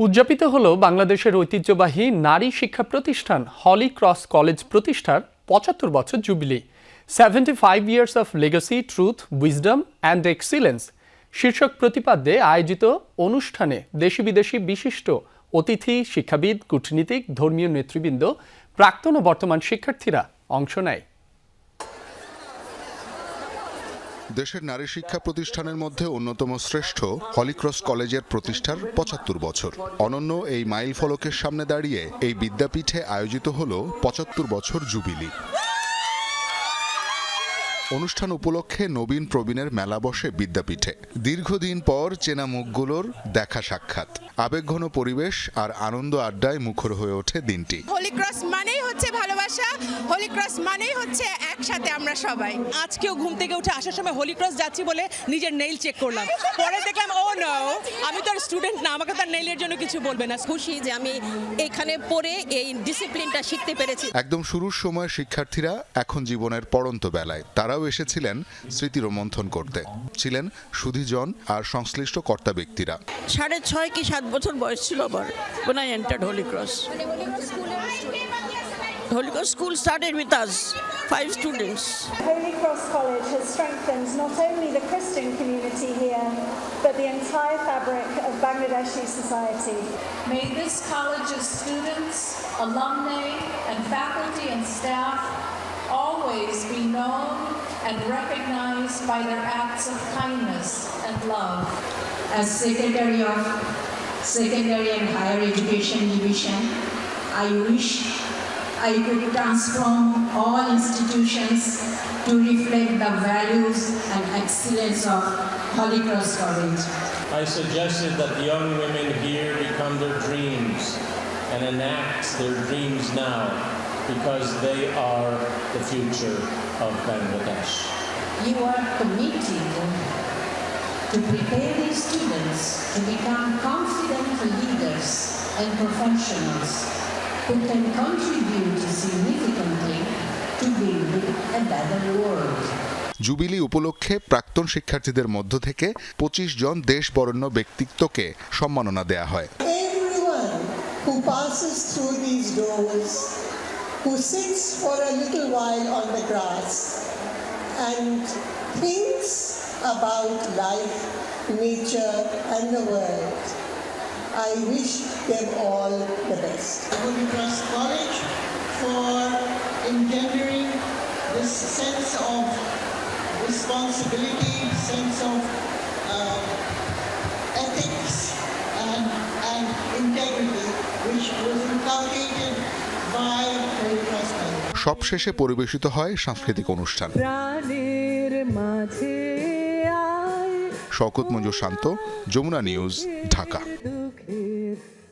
উদযাপিত হলো বাংলাদেশের ঐতিহ্যবাহী নারী শিক্ষা প্রতিষ্ঠান হলি ক্রস কলেজ প্রতিষ্ঠার ৭৫ বছর jubilee. 75 years of legacy, truth, wisdom and excellence শীর্ষক প্রতিপাদ্যে আয়োজিত অনুষ্ঠানে দেশি বিদেশি বিশিষ্ট অতিথি, শিক্ষাবিদ, কূটনীতিক, ধর্মীয় নেতৃবৃন্দ, প্রাক্তন ও বর্তমান শিক্ষার্থীরা অংশ নেয়। দেশের নারী শিক্ষা প্রতিষ্ঠানের মধ্যে অন্যতম শ্রেষ্ঠ হলিক্রস কলেজের প্রতিষ্ঠার ৭৫ বছর। অনন্য এই মাইল ফলকের সামনে দাঁড়িয়ে এই বিদ্যাপীঠে আয়োজিত হল ৭৫ বছর জুবিলি। অনুষ্ঠান উপলক্ষে নবীন প্রবীণের মেলা বসে বিদ্যাপীঠে। দীর্ঘদিন পর চেনা মুখগুলোর দেখা সাক্ষাৎ, আবেগঘন পরিবেশ আর আনন্দ আড্ডায় মুখর হয়ে ওঠে দিনটি। হলিক্রস মানেই হচ্ছে ভালোবাসা, হলিক্রস মানেই হচ্ছে একসাথে আমরা সবাই। আজকেও ঘুম থেকে উঠে আসার সময় হলিক্রস যাচ্ছি বলে নিজের নেইল চেক করলাম, পরে দেখলাম ও নো, আমি তো আর স্টুডেন্ট না, আমাকে তার নেইলের জন্য কিছু বলবে না। খুশি যে আমি এখানে পড়ে এই ডিসিপ্লিনটা শিখতে পেরেছি। একদম শুরুর সময় শিক্ষার্থীরা এখন জীবনের পড়ন্ত বেলায়। তারাও এসেছিলেন স্মৃতি রোমন্থন করতে। ছিলেন সুধীজন আর সংশ্লিষ্ট কর্তা ব্যক্তিরা। 6.5 কি 7 বছর বয়স ছিল আমার when I entered Holy Cross. Holy Cross school started with us, 5 students. Holy Cross College has strengthened not only the Christian community here, but the entire fabric of Bangladeshi society. May this college's students, alumni, and faculty and staff always be known and recognized by their acts of kindness and love. As Secretary of Secondary and Higher Education Division, I wish I could transform all institutions to reflect the values and excellence of Holy Cross College. I suggested that the young women here become their dreams and enact their dreams now, because they are the future of Bangladesh. You are committed to prepare these students to become confident leaders and professionals who can contribute significantly to building a better world. Jubilee উপলক্ষে প্রাক্তন শিক্ষার্থীদের মধ্য থেকে 25 জন দেশ বরেণ্য ব্যক্তিত্বকে সম্মাননা দেয়া হয়। Everyone who passes through these doors, who sits for a little while on the grass and thinks about life, nature and the world, I wish them all the best. Holy Cross College for engendering this sense of responsibility, sense of ethics and integrity, which was inculcated by Holy Cross College. সবশেষে পরিবেশিত হয় সাংস্কৃতিক অনুষ্ঠান। শওকত মঞ্জুর শান্ত, Jamuna news, Dhaka.